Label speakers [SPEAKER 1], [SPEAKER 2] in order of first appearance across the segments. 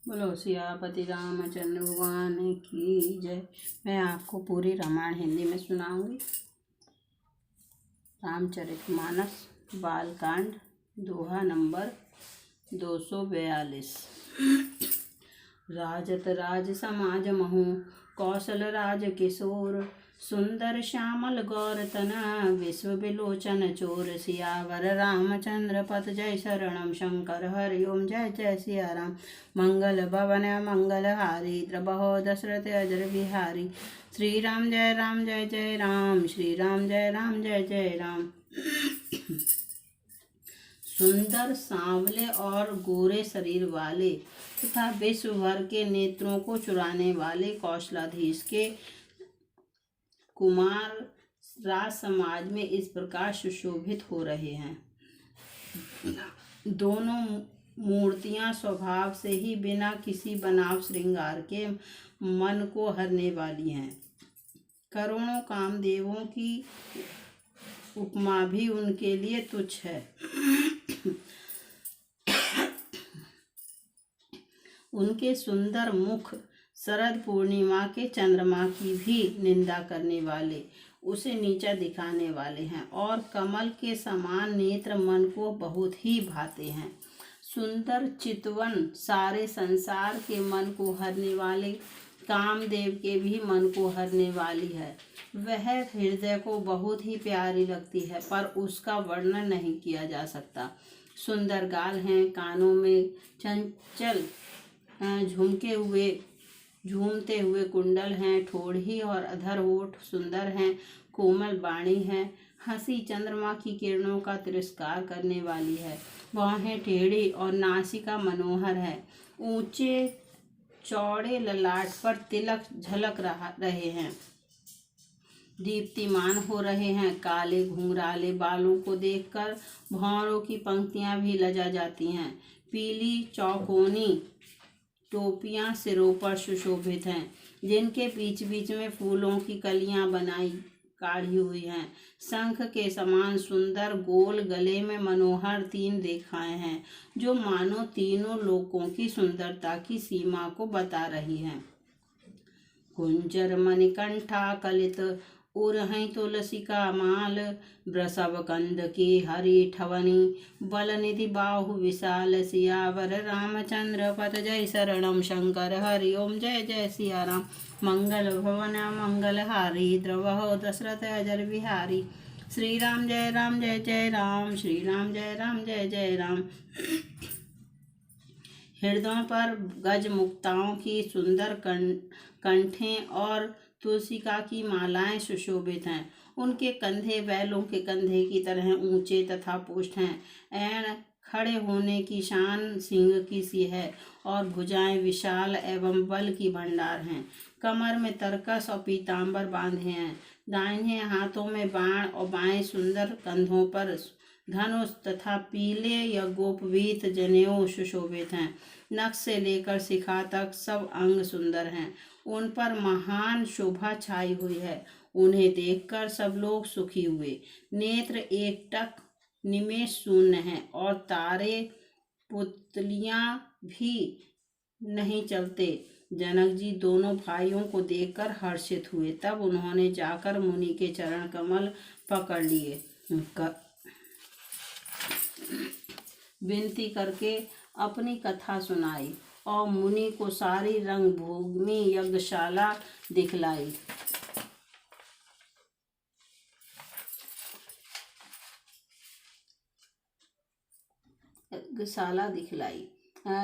[SPEAKER 1] बोलो सियापति रामचंद्र भगवान की जय। मैं आपको पूरी रामायण हिंदी में सुनाऊंगी। रामचरितमानस बालकांड दोहा नंबर 242। राजत राज समाज महु कौशल राज किशोर सुंदर श्यामल गौर तना विश्व विलोचन चोर सियावर रामचंद्र पथ जय शरणम शंकर हरि ओम जय जय सिया राम। मंगल भवन मंगल हारी द्रबहो दशरथ अजर बिहारी। श्री राम जय जय राम श्री राम जय जय राम। सुंदर सांवले और गोरे शरीर वाले तथा विश्व भर के नेत्रों को चुराने वाले कौशलाधीश के कुमार राज समाज में इस प्रकार सुशोभित हो रहे हैं। दोनों मूर्तियां स्वभाव से ही बिना किसी बनाव श्रृंगार के मन को हरने वाली हैं। करोड़ों कामदेवों की उपमा भी उनके लिए तुच्छ है। उनके सुंदर मुख शरद पूर्णिमा के चंद्रमा की भी निंदा करने वाले, उसे नीचा दिखाने वाले हैं और कमल के समान नेत्र मन को बहुत ही भाते हैं। सुंदर चितवन सारे संसार के मन को हरने वाले कामदेव के भी मन को हरने वाली है। वह हृदय को बहुत ही प्यारी लगती है, पर उसका वर्णन नहीं किया जा सकता। सुंदर गाल हैं, कानों में चंचल झूमते हुए कुंडल हैं, ठोड़ी और अधर होठ सुंदर हैं, कोमल बाणी है, हंसी चंद्रमा की किरणों का तिरस्कार करने वाली है, बाहें टेढ़ी और नासिका मनोहर है। ऊंचे चौड़े ललाट पर तिलक झलक रहे हैं, दीप्तिमान हो रहे हैं। काले घुंघराले बालों को देखकर भौरों की पंक्तियां भी लजा जाती हैं। पीली चौकोनी टोपियां सिरों पर सुशोभित हैं, जिनके बीच बीच में फूलों की कलियां काढ़ी हुई हैं। शंख के समान सुंदर गोल गले में मनोहर 3 रेखाएं हैं, जो मानो तीनों लोकों की सुंदरता की सीमा को बता रही हैं। कुंजर मणिकंठा कलित उरहई तुलसिका माल वृषभ कंद की हरि ठवनी बल निधि बाहु विशाल सियावर रामचंद्र पथ जय शरणम शंकर हरि ओम जय जय सिया राम। मंगल भवन मंगल हारी द्रवहो दशरथ अजर बिहारी। श्री राम जय राम श्री राम जय जय राम। हृदयों पर गज मुक्ताओं की सुंदर कंठें और तुलसिका की मालाएं सुशोभित हैं। उनके कंधे बैलों के कंधे की तरह ऊंचे तथा पुष्ट हैं। ऐन खड़े होने की शान सिंह की सी है और भुजाएं विशाल एवं बल की भंडार हैं। कमर में तरकस और पीतांबर बांधे हैं। दाहिने हाथों में बाण और बाएं सुंदर कंधों पर धनुष तथा पीले या गोपवीत जनेऊ सुशोभित हैं। नख से लेकर शिखा तक सब अंग सुंदर हैं। उन पर महान शोभा छाई हुई है। उन्हें देखकर सब लोग सुखी हुए। नेत्र एकटक निमेष शून्य हैं और तारे पुतलियां भी नहीं चलते। जनक जी दोनों भाइयों को देखकर हर्षित हुए। तब उन्होंने जाकर मुनि के चरण कमल पकड़ लिए, विनती करके अपनी कथा सुनाई और मुनि को सारी रंगभूमि यज्ञशाला दिखलाई।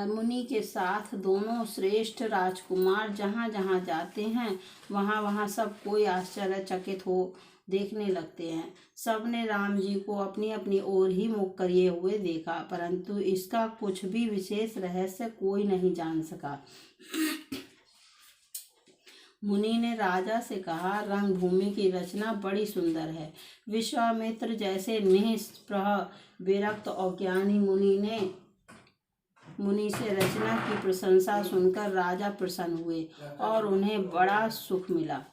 [SPEAKER 1] मुनि के साथ दोनों श्रेष्ठ राजकुमार जहाँ जहाँ जाते हैं वहाँ वहाँ सब कोई आश्चर्यचकित हो देखने लगते हैं। सबने राम जी को अपनी अपनी ओर ही मुख किए हुए देखा, परंतु इसका कुछ भी विशेष रहस्य कोई नहीं जान सका। मुनि ने राजा से कहा, रंगभूमि की रचना बड़ी सुंदर है। विश्वामित्र जैसे निष्प्रह विरक्त और ज्ञानी मुनि से रचना की प्रशंसा सुनकर राजा प्रसन्न हुए और उन्हें बड़ा सुख मिला।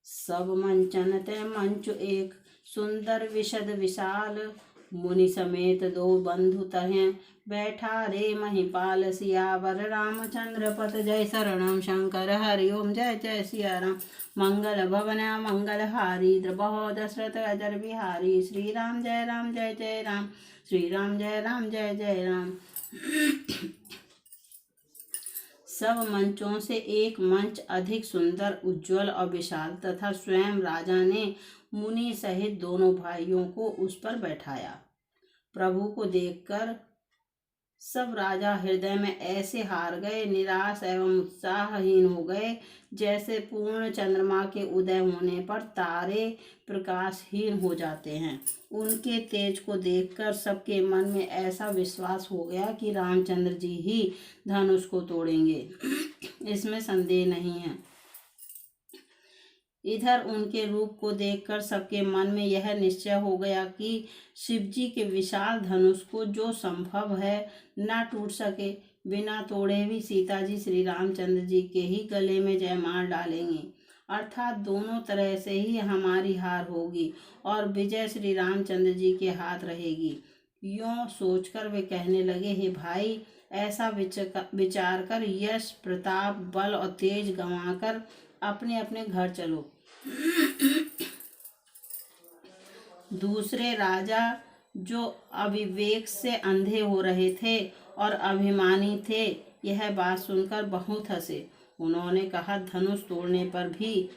[SPEAKER 1] सब मंचन ते मंच एक सुंदर विशद विशाल मुनि समेत 2 बंधु तहें बैठा रे महिपाल सियावर रामचंद्र पत जय शरणम शंकर हरि ओम जय जय सिया राम। मंगल भवन मंगल हारी द्रबहो दशरथ अजर बिहारी। श्री राम जय जय राम। श्री राम जय जय राम। सब मंचों से एक मंच अधिक सुंदर, उज्ज्वल और विशाल तथा स्वयं राजा ने मुनि सहित दोनों भाइयों को उस पर बैठाया। प्रभु को देखकर सब राजा हृदय में ऐसे हार गए, निराश एवं उत्साहहीन हो गए, जैसे पूर्ण चंद्रमा के उदय होने पर तारे प्रकाशहीन हो जाते हैं। उनके तेज को देखकर सबके मन में ऐसा विश्वास हो गया कि रामचंद्र जी ही धनुष को तोड़ेंगे, इसमें संदेह नहीं है। इधर उनके रूप को देखकर सबके मन में यह निश्चय हो गया कि शिवजी के विशाल धनुष को जो संभव है न टूट सके, बिना तोड़े भी सीता जी श्री रामचंद्र जी के ही गले में जयमाल डालेंगे, अर्थात दोनों तरह से ही हमारी हार होगी और विजय श्री रामचंद्र जी के हाथ रहेगी। यूँ सोचकर वे कहने लगे, हे भाई, ऐसा विचार कर यश प्रताप बल और तेज गंवाकर अपने अपने घर चलो। दूसरे राजा जो अविवेक से अंधे हो रहे थे और अभिमानी थे, यह बात सुनकर बहुत हंसे। उन्होंने कहा, धनुष तोड़ने पर भी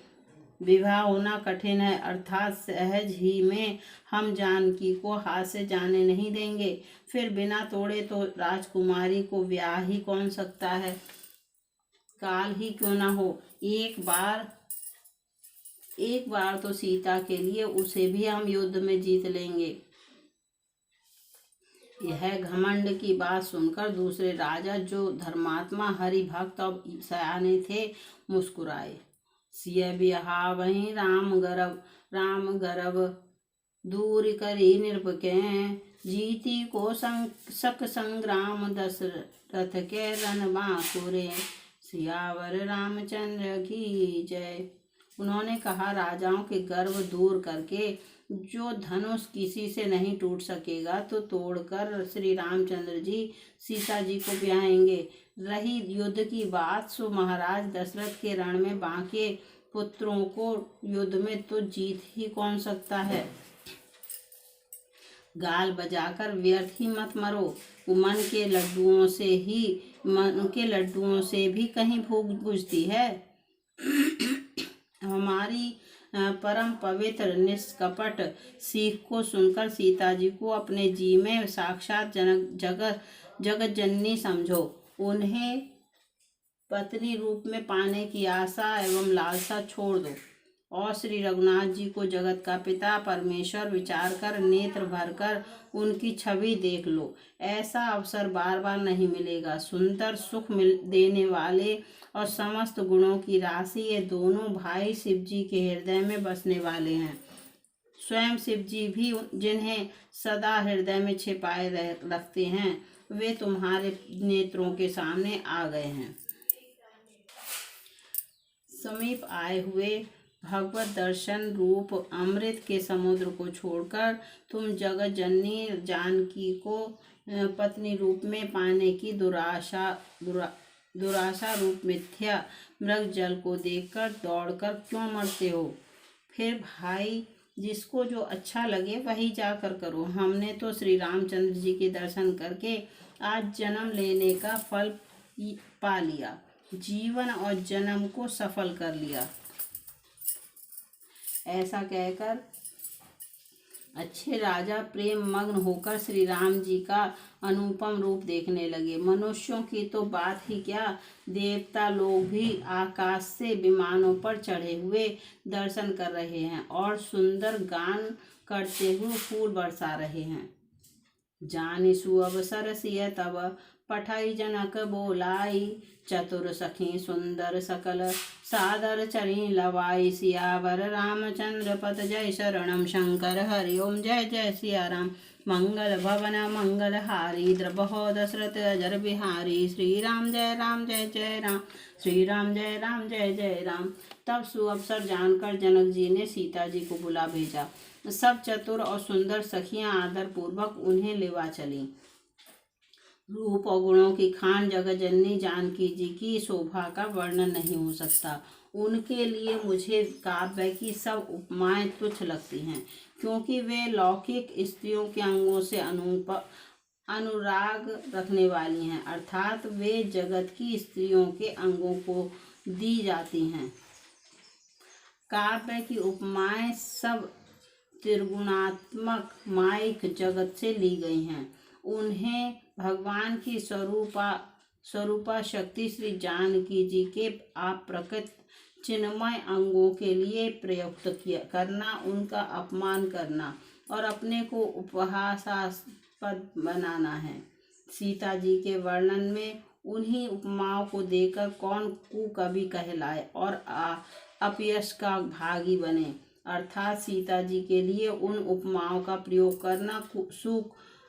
[SPEAKER 1] विवाह होना कठिन है, अर्थात सहज ही में हम जानकी को हाथ से जाने नहीं देंगे। फिर बिना तोड़े तो राजकुमारी को ब्याह ही कौन सकता है, काल ही क्यों ना हो। एक बार तो सीता के लिए उसे भी हम युद्ध में जीत लेंगे। यह घमंड की बात सुनकर दूसरे राजा जो धर्मात्मा हरि भक्त और सयाने थे मुस्कुराए। सिय बिहा वहीं राम गर्भ दूर करी नृपके, जीती को सक संग्राम दशरथ के रण बांकुरे, सियावर रामचंद्र की जय। उन्होंने कहा, राजाओं के गर्व दूर करके जो धनुष किसी से नहीं टूट सकेगा तो तोड़कर श्री रामचंद्र जी सीता जी को ब्याहेंगे। रही युद्ध की बात, सो महाराज दशरथ के रण में बांके पुत्रों को युद्ध में तो जीत ही कौन सकता है। गाल बजाकर व्यर्थ ही मत मरो, मन के लड्डुओं से भी कहीं भूख बुझती है। हमारी परम पवित्र निष्कपट सीख को सुनकर सीता जी को अपने जी में साक्षात जगत जननी समझो। उन्हें पत्नी रूप में पाने की आशा एवं लालसा छोड़ दो और श्री रघुनाथ जी को जगत का पिता परमेश्वर विचार कर नेत्र भरकर उनकी छवि देख लो। ऐसा अवसर बार बार नहीं मिलेगा। सुंदर सुख देने वाले और समस्त गुणों की राशि ये दोनों भाई शिव जी के हृदय में बसने वाले हैं। स्वयं शिव जी भी जिन्हें सदा हृदय में छिपाए रखते हैं, वे तुम्हारे नेत्रों के सामने आ गए हैं। समीप आए हुए भगवत दर्शन रूप अमृत के समुद्र को छोड़कर तुम जगत जननी जानकी को पत्नी रूप में पाने की दुराशा रूप मिथ्या मृग जल को देखकर दौड़कर क्यों मरते हो। फिर भाई, जिसको जो अच्छा लगे वही जाकर करो। हमने तो श्री रामचंद्र जी के दर्शन करके आज जन्म लेने का फल पा लिया, जीवन और जन्म को सफल कर लिया। ऐसा कहकर अच्छे राजा प्रेम मग्न होकर श्री राम जी का अनुपम रूप देखने लगे। मनुष्यों की तो बात ही क्या, देवता लोग भी आकाश से विमानों पर चढ़े हुए दर्शन कर रहे हैं और सुंदर गान करते हुए फूल बरसा रहे हैं। जानि सुअवसर सिय तब पठाई जनक बोलाई, चतुर सखी सुंदर सकल सादर चरी लवाई, सियावर रामचंद्र पत जय शरणम शंकर हरि ओम जय जय सिया राम। मंगल भवन मंगल हारी द्रबहो दशरथ अजर बिहारी, श्री राम जय जय राम। श्री राम जय जय राम। तब सुअवसर जानकर जनक जी ने सीता जी को बुला भेजा। सब चतुर और सुंदर सखियां आदर पूर्वक उन्हें लेवा चली। रूप और गुणों की खान जगत जननी जानकी जी की शोभा का वर्णन नहीं हो सकता। उनके लिए मुझे काव्य की सब उपमाएं तुच्छ लगती हैं, क्योंकि वे लौकिक स्त्रियों के अंगों से अनुराग रखने वाली हैं, अर्थात वे जगत की स्त्रियों के अंगों को दी जाती हैं। काव्य की उपमाएं सब त्रिगुणात्मक माइक जगत से ली गई हैं। उन्हें भगवान की स्वरूपा शक्ति श्री जानकी जी के अप्रकट चिन्मय अंगों के लिए प्रयुक्त करना, उनका अपमान करना और अपने को उपहासास्पद बनाना है। सीता जी के वर्णन में उन्हीं उपमाओं को देकर कौन कुकवि कहलाए और अपयश का भागी बने, अर्थात सीता जी के लिए उन उपमाओं का प्रयोग करना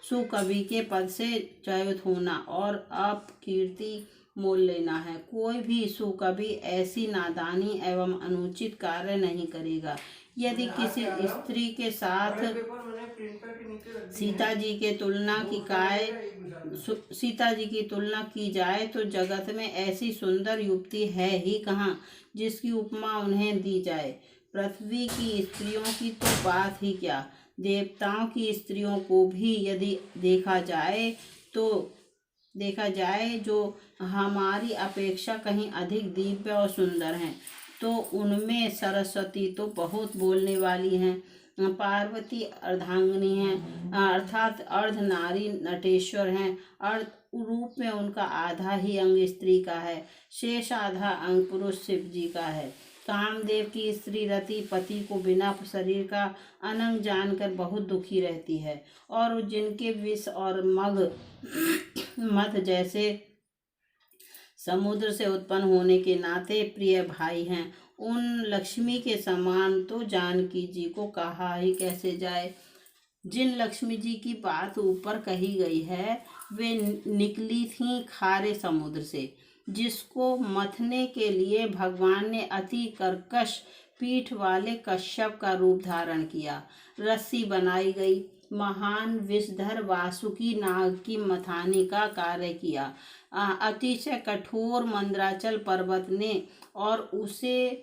[SPEAKER 1] सुकवि के पद से च्युत होना और अपकीर्ति मोल लेना है। कोई भी सुकवि ऐसी नादानी एवं अनुचित कार्य नहीं करेगा। यदि किसी स्त्री के साथ सीता जी की तुलना की जाए तो जगत में ऐसी सुंदर युवती है ही कहाँ जिसकी उपमा उन्हें दी जाए। पृथ्वी की स्त्रियों की तो बात ही क्या, देवताओं की स्त्रियों को भी यदि देखा जाए जो हमारी अपेक्षा कहीं अधिक दिव्य और सुंदर हैं, तो उनमें सरस्वती तो बहुत बोलने वाली हैं। पार्वती अर्धांगिनी हैं, अर्थात अर्ध नारी नटेश्वर हैं। रूप में उनका आधा ही अंग स्त्री का है, शेष आधा अंग पुरुष शिव जी का है। कामदेव की स्त्री रति पति को बिना शरीर का अनंग जानकर बहुत दुखी रहती है, और जिनके विष और मध जैसे समुद्र से उत्पन्न होने के नाते प्रिय भाई हैं, उन लक्ष्मी के समान तो जानकी जी को कहा ही कैसे जाए। जिन लक्ष्मी जी की बात ऊपर कही गई है वे निकली थीं खारे समुद्र से, जिसको मथने के लिए भगवान ने अति कर्कश पीठ वाले कश्यप का रूप धारण किया। रस्सी बनाई गई, महान विषधर वासुकी नाग की मथानी का कार्य किया। अतिशय कठोर मंद्राचल पर्वत ने और उसे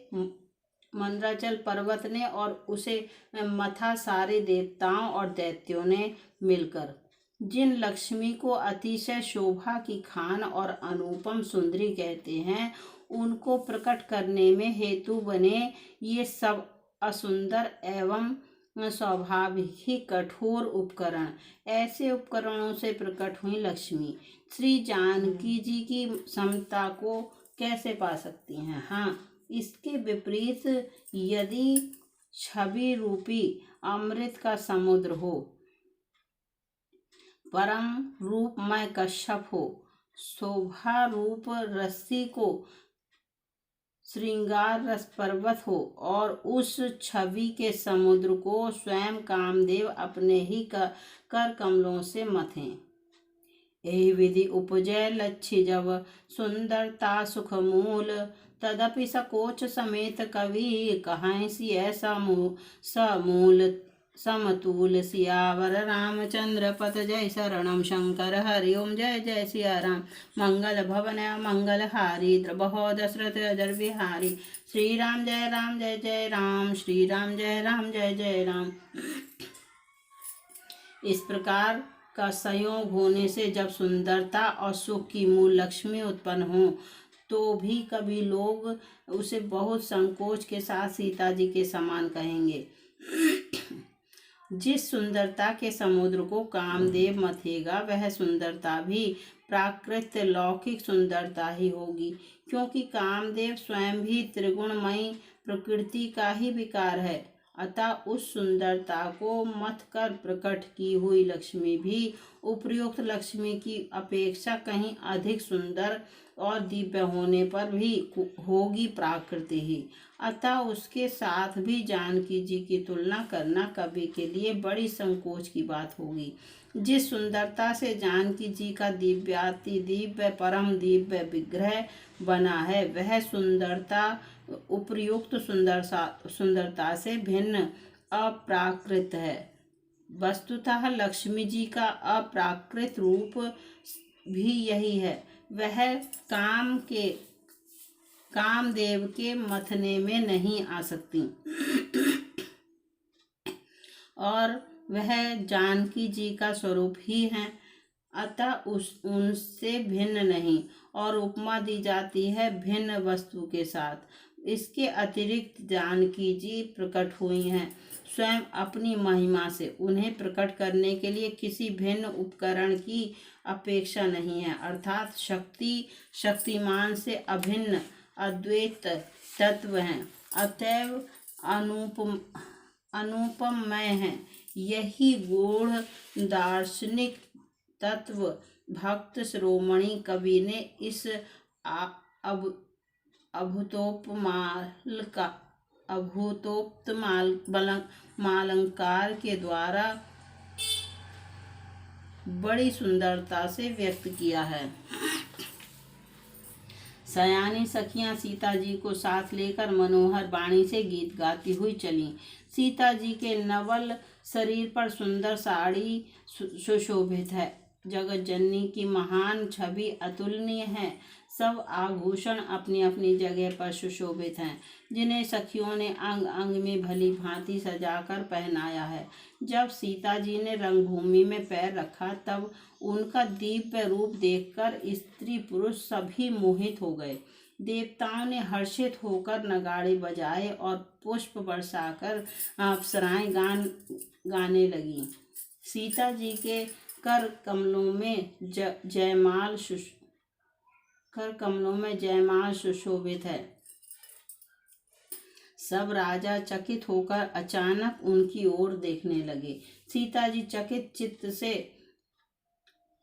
[SPEAKER 1] मथा सारे देवताओं और दैत्यों ने मिलकर। जिन लक्ष्मी को अतिशय शोभा की खान और अनुपम सुंदरी कहते हैं, उनको प्रकट करने में हेतु बने ये सब असुंदर एवं स्वाभाविक ही कठोर उपकरण, ऐसे उपकरणों से प्रकट हुई लक्ष्मी श्री जानकी जी की समता को कैसे पा सकती हैं। हाँ, इसके विपरीत यदि छवि रूपी अमृत का समुद्र हो, परम रूपमय कश्यप हो, शोभा रूप रस्सी को श्रृंगार रस पर्वत हो, और उस छवि के समुद्र को स्वयं कामदेव अपने ही कर कमलों से मथें। यही विधि उपजय लक्ष्य जब सुंदरता सुख मूल, तदपि सकोच समेत कवि कहांसी ऐसा समूल समतूल। सियावर रामचंद्र पथ जय शरणम शंकर हरि ओम जय जय सिया राम। मंगल भवन मंगल हारी द्रबहो दशरथ अजर बिहारी। श्री राम जय जय राम, श्री राम जय जय राम। इस प्रकार का संयोग होने से जब सुंदरता और सुख की मूल लक्ष्मी उत्पन्न हो, तो भी कभी लोग उसे बहुत संकोच के साथ सीता जी के समान कहेंगे। जिस सुंदरता के समुद्र को कामदेव मथेगा, वह सुंदरता भी प्राकृत लौकिक सुंदरता ही होगी, क्योंकि कामदेव स्वयं भी त्रिगुणमयी प्रकृति का ही विकार है। अतः उस सुंदरता को मथ कर प्रकट की हुई लक्ष्मी भी उपर्युक्त लक्ष्मी की अपेक्षा कहीं अधिक सुंदर और दिव्य होने पर भी होगी प्राकृति ही। अतः उसके साथ भी जानकी जी की तुलना करना कवि के लिए बड़ी संकोच की बात होगी। जिस सुंदरता से जानकी जी का दिव्याति दिव्य परम दिव्य विग्रह बना है, वह सुंदरता उपर्युक्त सुंदरता से भिन्न अप्राकृत है। वस्तुतः लक्ष्मी जी का अप्राकृत रूप भी यही है, वह कामदेव के मथने में नहीं आ सकती और वह जानकी जी का स्वरूप ही है, अतः उनसे भिन्न नहीं। और उपमा दी जाती है भिन्न वस्तु के साथ। इसके अतिरिक्त जानकी जी प्रकट हुई हैं स्वयं अपनी महिमा से। उन्हें प्रकट करने के लिए किसी भिन्न उपकरण की अपेक्षा नहीं है, अर्थात शक्तिमान से अभिन्न अद्वैत तत्व हैं, अतएव अनुपमय हैं। यही गूढ़ दार्शनिक तत्व भक्त शिरोमणि कवि ने इस अभूतोक्तमालंकार के द्वारा बड़ी सुंदरता से व्यक्त किया है। सयानी सखियां सीता जी को साथ लेकर मनोहर वाणी से गीत गाती हुई चलीं। सीता जी के नवल शरीर पर सुंदर साड़ी सुशोभित है। जगत जननी की महान छवि अतुलनीय है। सब आभूषण अपनी अपनी जगह पर सुशोभित हैं, जिन्हें सखियों ने अंग अंग में भली भांति सजाकर पहनाया है। जब सीता जी ने रंगभूमि में पैर रखा तब उनका दिव्य रूप देखकर स्त्री पुरुष सभी मोहित हो गए। देवताओं ने हर्षित होकर नगाड़े बजाए और पुष्प बरसाकर अप्सराएं गाने लगी। सीता जी के कर कमलों में जयमाल सुशोभित है। सब राजा चकित होकर अचानक उनकी ओर देखने लगे। सीता जी चकित चित्त से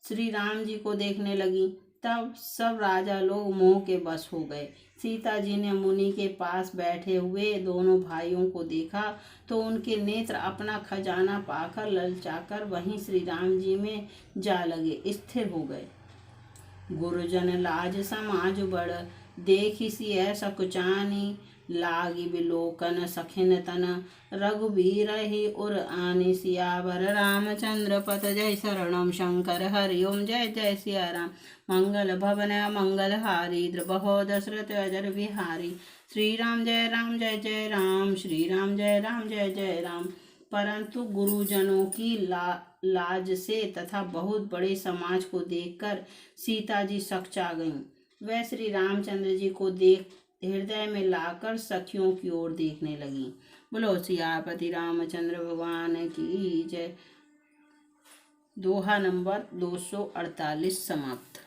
[SPEAKER 1] श्री राम जी को देखने लगी। तब सब राजा लोग मोह के बस हो गए। सीता जी ने मुनि के पास बैठे हुए दोनों भाइयों को देखा तो उनके नेत्र अपना खजाना पाकर ललचाकर वहीं श्री राम जी में जा लगे, स्थिर हो गए। गुरुजन लाज समाज बड़, देखी सी ऐसा कुचानी, लागी बिलोकन सखिन तन, रघुबीर ही उर आनी, सियावर रामचंद्र पत जय शरणम शंकर हरिओम जय जय सिया राम। मंगल भवन मंगल हारी, द्रबहो दशरथ अजर बिहारी। श्री राम जय राम श्री राम जय जय राम। परंतु गुरुजनों की लाज से तथा बहुत बड़े समाज को देखकर सीता जी सकचा गईं। वह श्री रामचंद्र जी को देख हृदय में लाकर सखियों की ओर देखने लगी। बोलो सियापति रामचंद्र भगवान की जय। दोहा नंबर 248 समाप्त।